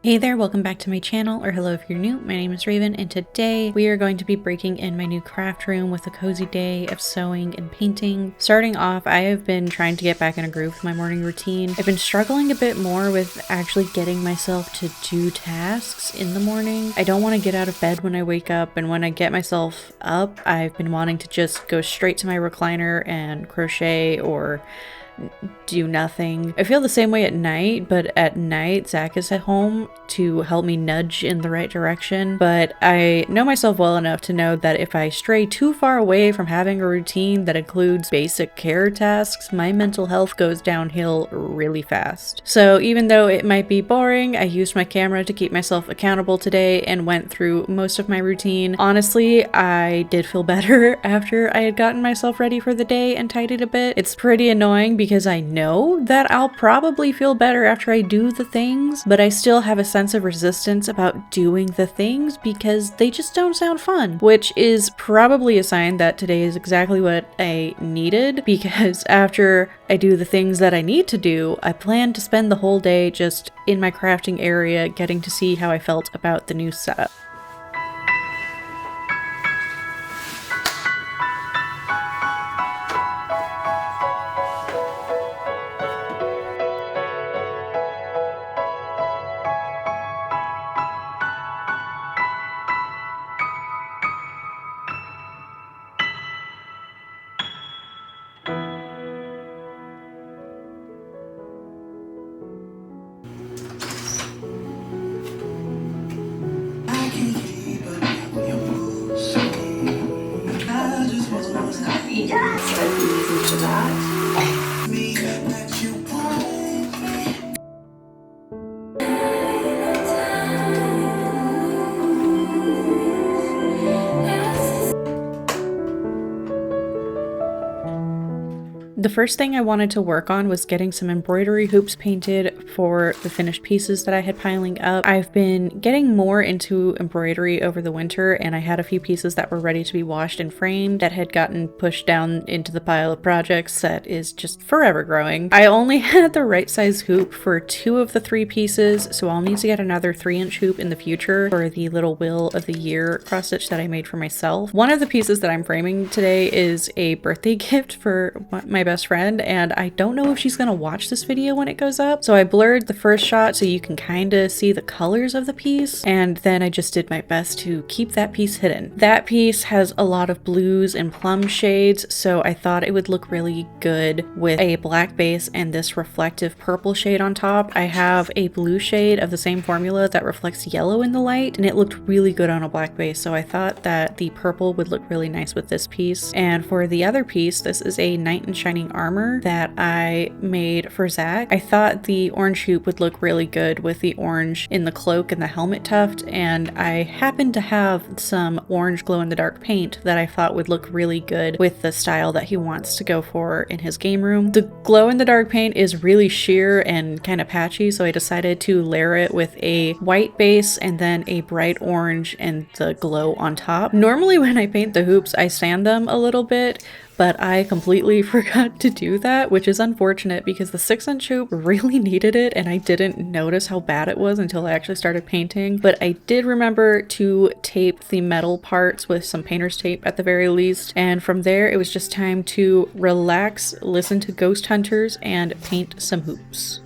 Hey there, welcome back to my channel, or hello if you're new. My name is Raven, and today we are going to be breaking in my new craft room with a cozy day of sewing and painting. Starting off, I have been trying to get back in a groove with my morning routine. I've been struggling a bit more with actually getting myself to do tasks in the morning. I don't want to get out of bed when I wake up, and when I get myself up, I've been wanting to just go straight to my recliner and crochet or do nothing. I feel the same way at night, but at night Zach is at home to help me nudge in the right direction. But I know myself well enough to know that if I stray too far away from having a routine that includes basic care tasks, my mental health goes downhill really fast. So even though it might be boring, I used my camera to keep myself accountable today and went through most of my routine. Honestly, I did feel better after I had gotten myself ready for the day and tidied a bit. It's pretty annoying because I know that I'll probably feel better after I do the things, but I still have a sense of resistance about doing the things because they just don't sound fun, which is probably a sign that today is exactly what I needed, because after I do the things that I need to do, I plan to spend the whole day just in my crafting area getting to see how I felt about the new setup. The first thing I wanted to work on was getting some embroidery hoops painted for the finished pieces that I had piling up. I've been getting more into embroidery over the winter, and I had a few pieces that were ready to be washed and framed that had gotten pushed down into the pile of projects that is just forever growing. I only had the right size hoop for 2 of the 3 pieces, so I'll need to get another 3-inch hoop in the future for the little Wheel of the Year cross stitch that I made for myself. One of the pieces that I'm framing today is a birthday gift for my best friend, and I don't know if she's gonna watch this video when it goes up, so I blurred the first shot so you can kind of see the colors of the piece, and then I just did my best to keep that piece hidden. That piece has a lot of blues and plum shades, so I thought it would look really good with a black base and this reflective purple shade on top. I have a blue shade of the same formula that reflects yellow in the light, and it looked really good on a black base, so I thought that the purple would look really nice with this piece. And for the other piece, this is a Knight in Shining Armor that I made for Zach. I thought the orange hoop would look really good with the orange in the cloak and the helmet tuft, and I happened to have some orange glow-in-the-dark paint that I thought would look really good with the style that he wants to go for in his game room. The glow-in-the-dark paint is really sheer and kind of patchy, so I decided to layer it with a white base and then a bright orange and the glow on top. Normally when I paint the hoops, I sand them a little bit, but I completely forgot to do that, which is unfortunate because the 6-inch hoop really needed it, and I didn't notice how bad it was until I actually started painting. But I did remember to tape the metal parts with some painter's tape at the very least, and from there it was just time to relax, listen to ghost hunters, and paint some hoops.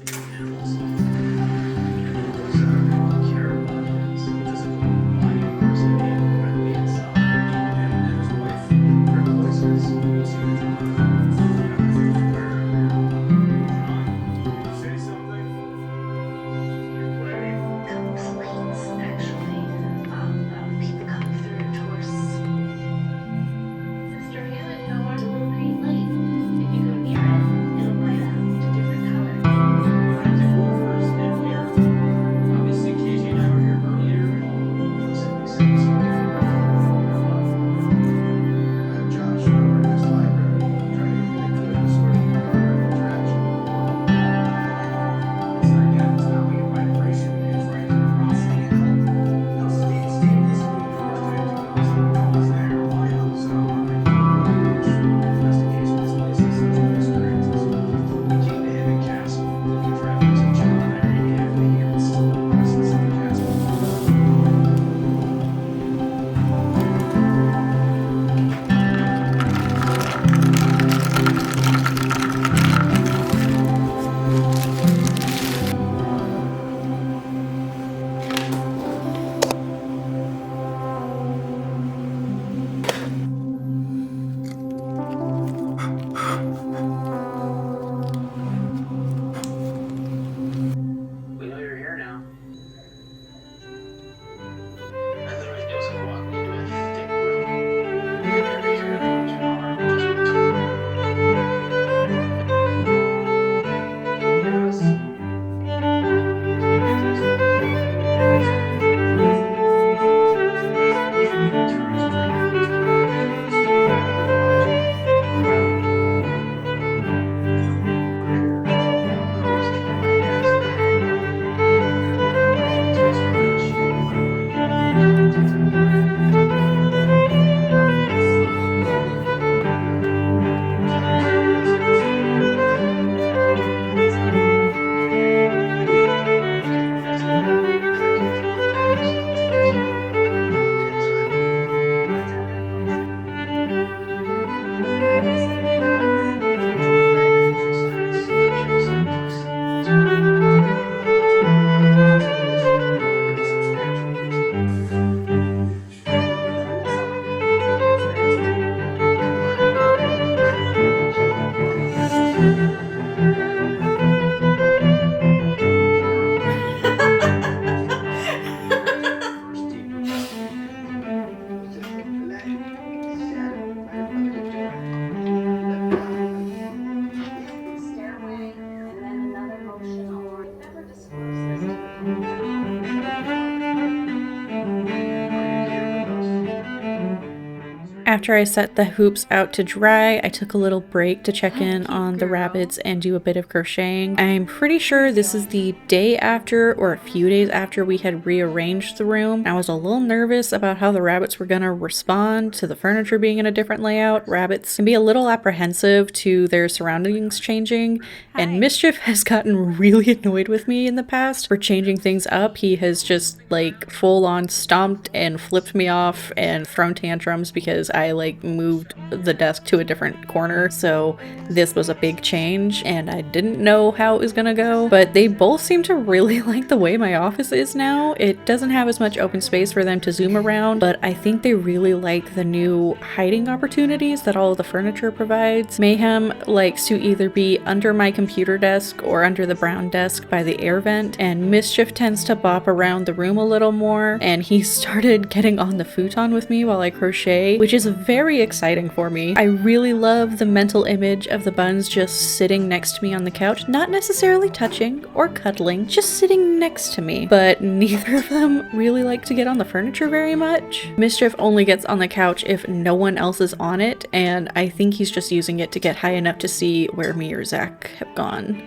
After I set the hoops out to dry, I took a little break to check in on the rabbits and do a bit of crocheting. I'm pretty sure this is the day after or a few days after we had rearranged the room. I was a little nervous about how the rabbits were gonna respond to the furniture being in a different layout. Rabbits can be a little apprehensive to their surroundings changing, and Mischief has gotten really annoyed with me in the past for changing things up. He has just like full on stomped and flipped me off and thrown tantrums because I like moved the desk to a different corner. So this was a big change and I didn't know how it was gonna go, but they both seem to really like the way my office is now. It doesn't have as much open space for them to zoom around, but I think they really like the new hiding opportunities that all of the furniture provides. Mayhem likes to either be under my computer desk or under the brown desk by the air vent, and Mischief tends to bop around the room a little more, and he started getting on the futon with me while I crochet, which is very exciting for me. I really love the mental image of the buns just sitting next to me on the couch, not necessarily touching or cuddling, just sitting next to me, but neither of them really like to get on the furniture very much. Mischief only gets on the couch if no one else is on it, and I think he's just using it to get high enough to see where me or Zach have gone.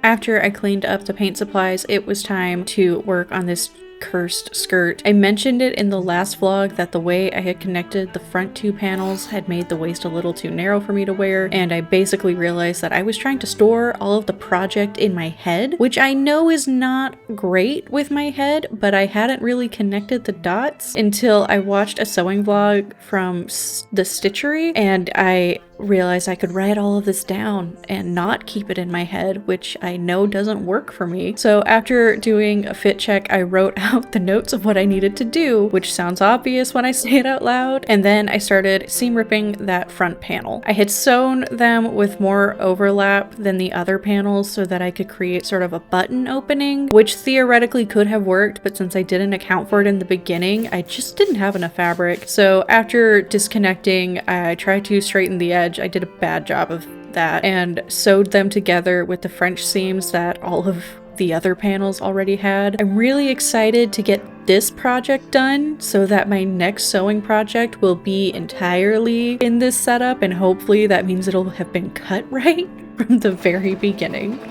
After I cleaned up the paint supplies, it was time to work on this cursed skirt. I mentioned it in the last vlog that the way I had connected the front two panels had made the waist a little too narrow for me to wear, and I basically realized that I was trying to store all of the project in my head, which I know is not great with my head, but I hadn't really connected the dots until I watched a sewing vlog from the Stitchery, and I realized I could write all of this down and not keep it in my head, which I know doesn't work for me. So after doing a fit check, I wrote out the notes of what I needed to do, which sounds obvious when I say it out loud, and then I started seam ripping that front panel. I had sewn them with more overlap than the other panels so that I could create sort of a button opening, which theoretically could have worked, but since I didn't account for it in the beginning, I just didn't have enough fabric. So after disconnecting, I tried to straighten the edge. I did a bad job of that and sewed them together with the French seams that all of the other panels already had. I'm really excited to get this project done so that my next sewing project will be entirely in this setup, and hopefully that means it'll have been cut right from the very beginning. I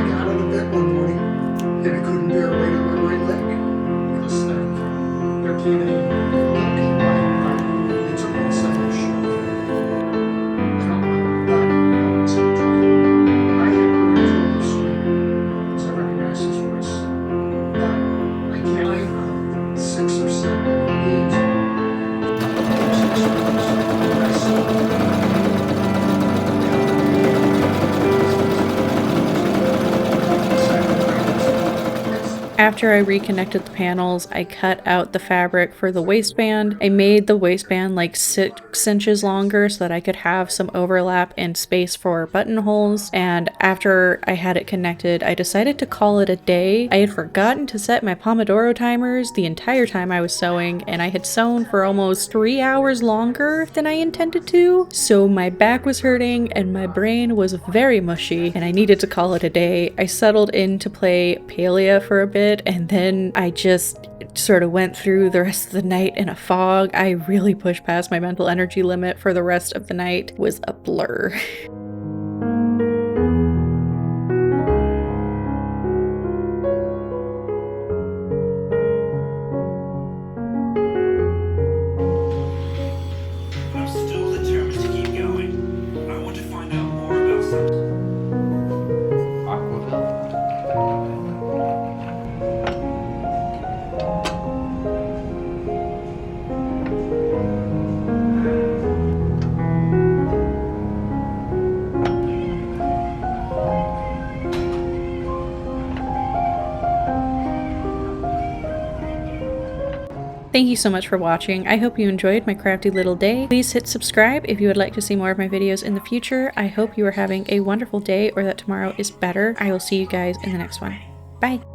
got out of bed one morning and I couldn't bear weight on my right leg because there came a After I reconnected the panels, I cut out the fabric for the waistband. I made the waistband like 6 inches longer so that I could have some overlap and space for buttonholes. And after I had it connected, I decided to call it a day. I had forgotten to set my Pomodoro timers the entire time I was sewing, and I had sewn for almost 3 hours longer than I intended to. So my back was hurting and my brain was very mushy, and I needed to call it a day. I settled in to play Palia for a bit, and then I just sort of went through the rest of the night in a fog. I really pushed past my mental energy limit for the rest of the night. It was a blur. I'm still determined to keep going. I want to find out more about something. Thank you so much for watching. I hope you enjoyed my crafty little day. Please hit subscribe if you would like to see more of my videos in the future. I hope you are having a wonderful day, or that tomorrow is better. I will see you guys in the next one. Bye!